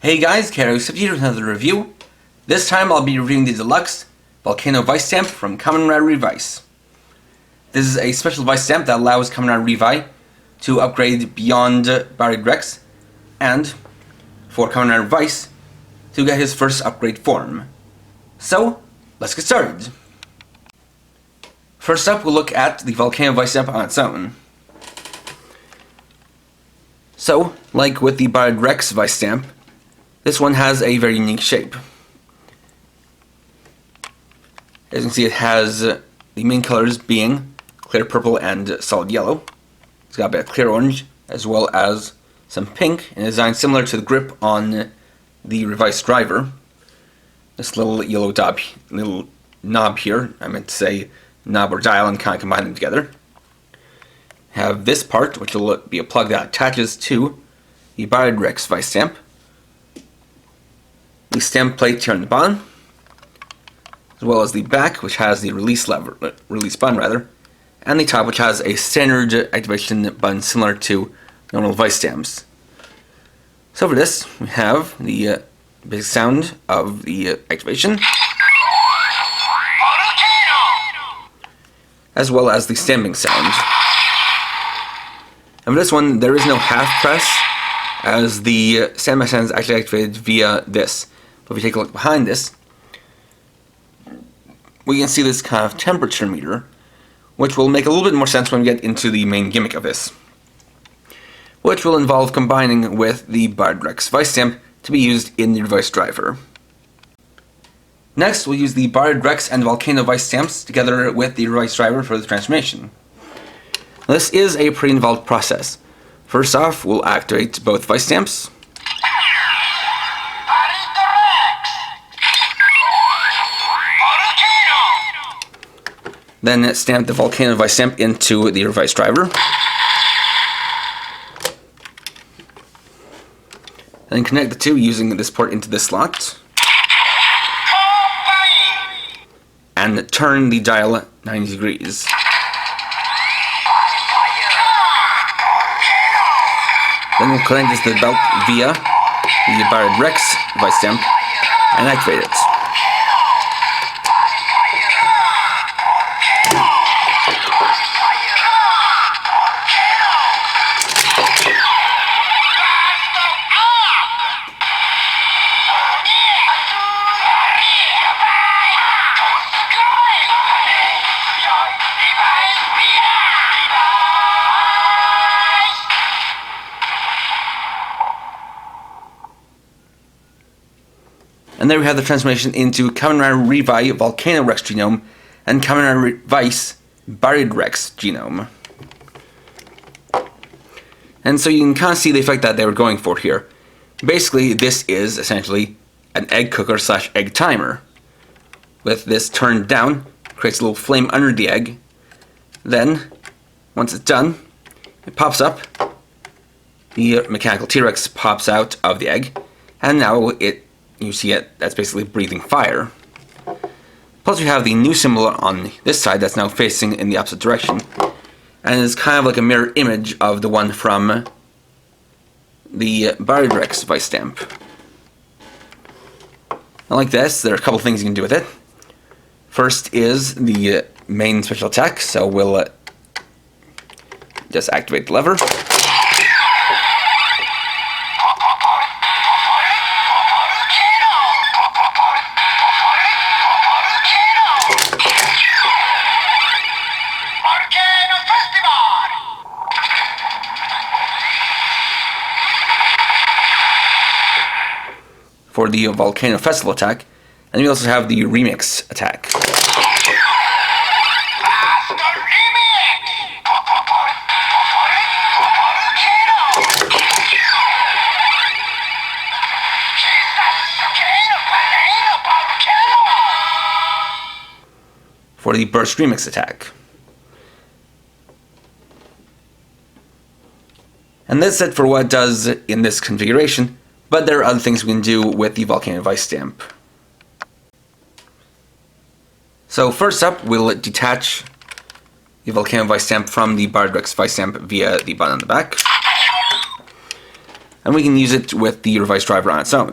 Hey guys, Kamen here with another review. This time I'll be reviewing the deluxe Volcano ViStamp from Kamen Revice. This is a special ViStamp that allows Kamen Revice to upgrade beyond Buried Rex and for Kamen Revice to get his first upgrade form. So, let's get started. First up, we'll look at the Volcano ViStamp on its own. So, like with the Buried Rex ViStamp, this one has a very unique shape. As you can see, it has the main colors being clear purple and solid yellow. It's got a bit of clear orange as well as some pink, and design similar to the grip on the Revice driver. This little yellow little knob here, I meant to say knob or dial, and kind of combine them together. Have this part, which will be a plug that attaches to the Buried Rex ViStamp. The stamp plate here on the bottom, as well as the back, which has the release button, and the top, which has a standard activation button similar to normal ViStamps. So for this, we have the basic sound of the activation, as well as the stamping sound. And for this one, there is no half press, as the stamping sound is actually activated via this. But if you take a look behind this, we can see this kind of temperature meter, which will make a little bit more sense when we get into the main gimmick of this, which will involve combining with the Buried Rex ViStamp to be used in the Revice driver. Next, we'll use the Buried Rex and Volcano ViStamps together with the Revice driver for the transformation. Now, this is a pretty involved process. First off, we'll activate both ViStamps. Then stamp the Volcano ViStamp into the Revice driver. Then connect the two using this port into this slot. And turn the dial 90 degrees. Then we'll connect this to the belt via the Buried Rex ViStamp and activate it. And there we have the transformation into Kamen Revice Volcano Rex genome and Kamen Revice Buried Rex genome. And so you can kind of see the effect that they were going for here. Basically, this is essentially an egg cooker / egg timer. With this turned down, creates a little flame under the egg. Then, once it's done, it pops up. The mechanical T-Rex pops out of the egg, and now you see it, that's basically breathing fire. Plus we have the new symbol on this side that's now facing in the opposite direction, and it's kind of like a mirror image of the one from the Buried Rex ViStamp. And like this, there are a couple things you can do with it. First is the main special attack, so we'll just activate the lever. For the Volcano Festival attack, and we also have the Remix attack. For the Burst Remix attack. And that's it for what it does in this configuration. But there are other things we can do with the Volcano ViStamp. So first up, we'll detach the Volcano ViStamp from the Buried Rex ViStamp via the button on the back. and we can use it with the Revice driver on its own.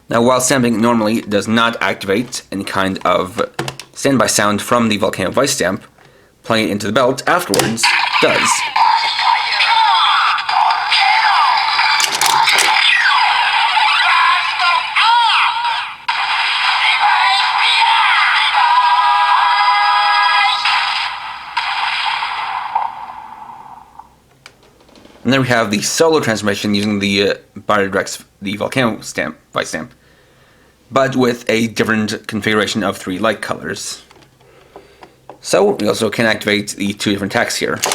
Now, while stamping normally does not activate any kind of standby sound from the Volcano ViStamp, playing it into the belt afterwards does. And then we have the solo transformation using the the Volcano ViStamp, but with a different configuration of 3 light colors. So we also can activate the 2 different attacks here. Volcano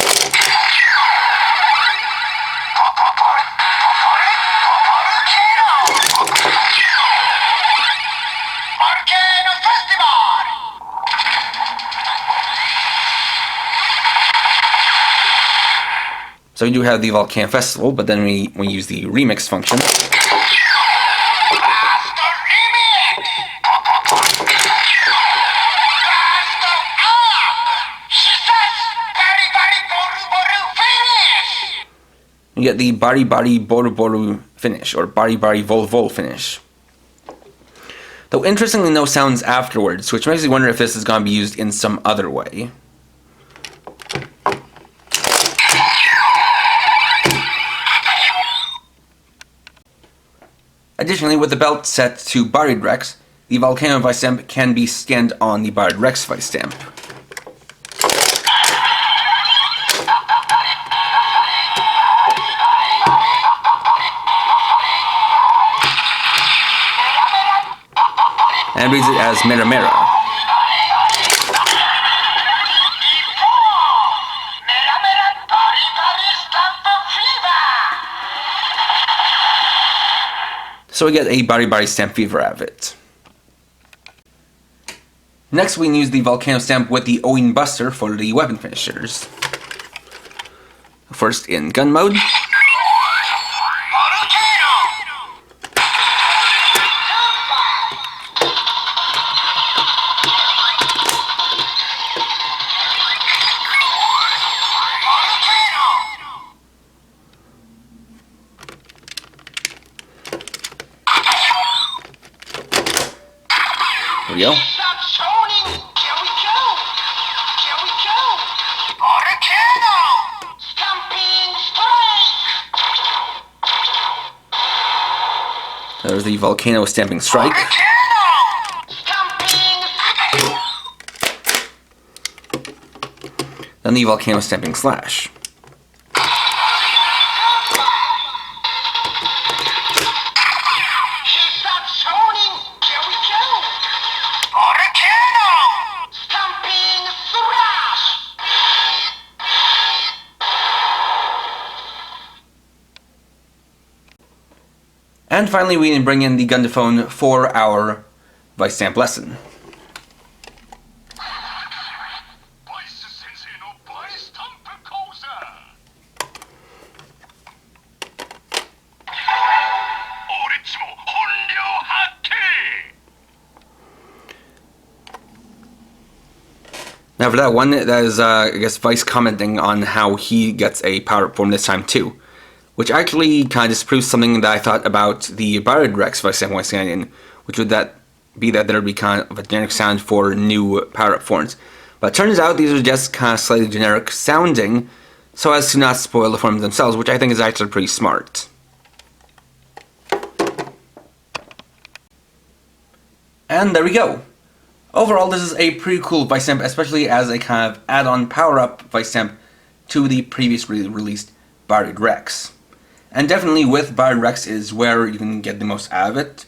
Festival! So we do have the Volcano Festival, but then we use the remix function. You get the Bari Bari Boru Boru finish, or Bari Bari Vol Vol finish. Though interestingly no sounds afterwards, which makes me wonder if this is going to be used in some other way. Additionally, with the belt set to Buried Rex, the Volcano ViStamp can be scanned on the Buried Rex ViStamp. And reads it as Mera Mera. So we get a Bari Bari Stamp Fever out of it. Next we can use the Volcano Stamp with the Oin Buster for the weapon finishers. First in gun mode. There we go. There's the Volcano Stamping Strike. Then the Volcano Stamping Slash. And finally, we can bring in the Gunda Phone for our ViStamp lesson. Now for that one, that is, I guess, Vice commenting on how he gets a power-up form this time too. Which actually kind of disproves something that I thought about the Buried Rex ViStamp when scanning in, which would be that there would be kind of a generic sound for new power-up forms. But it turns out these are just kind of slightly generic sounding, so as to not spoil the forms themselves, which I think is actually pretty smart. And there we go. Overall, this is a pretty cool ViStamp, especially as a kind of add-on power-up ViStamp to the previously released Buried Rex. And definitely with Buried Rex is where you can get the most out of it,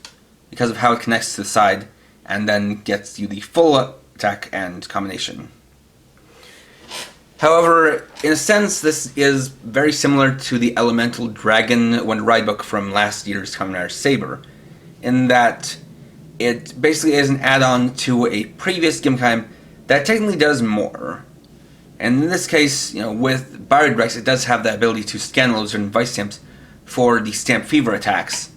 because of how it connects to the side, and then gets you the full attack and combination. However, in a sense, this is very similar to the Elemental Dragon One Ride book from last year's Kamen Rider Saber, in that it basically is an add-on to a previous Gimkaim that technically does more. And in this case, with Buried Rex, it does have the ability to scan loads and ViStamps for the Stamp Fever attacks.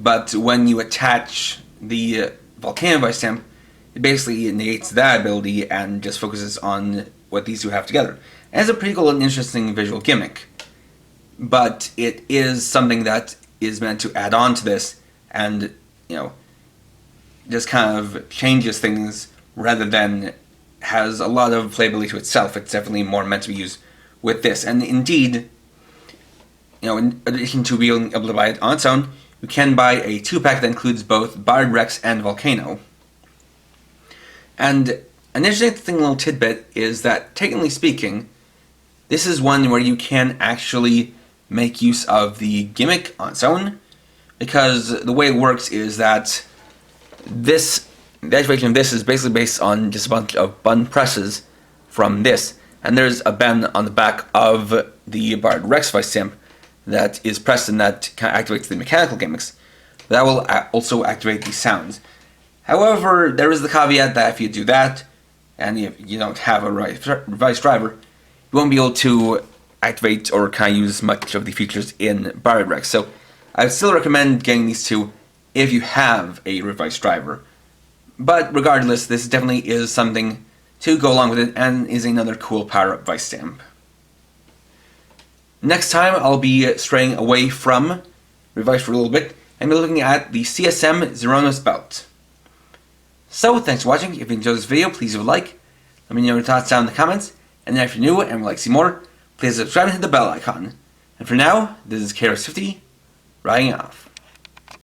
But when you attach the Volcano ViStamp, it basically negates that ability and just focuses on what these two have together. And it's a pretty cool and interesting visual gimmick. But it is something that is meant to add on to this and, just kind of changes things rather than has a lot of playability to itself. It's definitely more meant to be used with this. And indeed, in addition to being able to buy it on its own, you can buy a 2-pack that includes both Bard Rex and Volcano. And an interesting little tidbit is that, technically speaking, this is one where you can actually make use of the gimmick on its own, because the way it works is that the activation of this is basically based on just a bunch of button presses from this, and there's a button on the back of the Bard Rex ViStamp that is pressed and that kind of activates the mechanical gimmicks. That will also activate the sounds. However, there is the caveat that if you do that, and if you don't have a Revice driver, you won't be able to activate or kind of use much of the features in Bard Rex. So I would still recommend getting these two if you have a Revice driver. But regardless, this definitely is something to go along with it and is another cool power-up ViStamp. Next time I'll be straying away from Revice for a little bit and be looking at the CSM Zeronos belt. So thanks for watching. If you enjoyed this video, please leave a like. Let me know your thoughts down in the comments. And then if you're new and would like to see more, please subscribe and hit the bell icon. And for now, this is KRS50, riding off.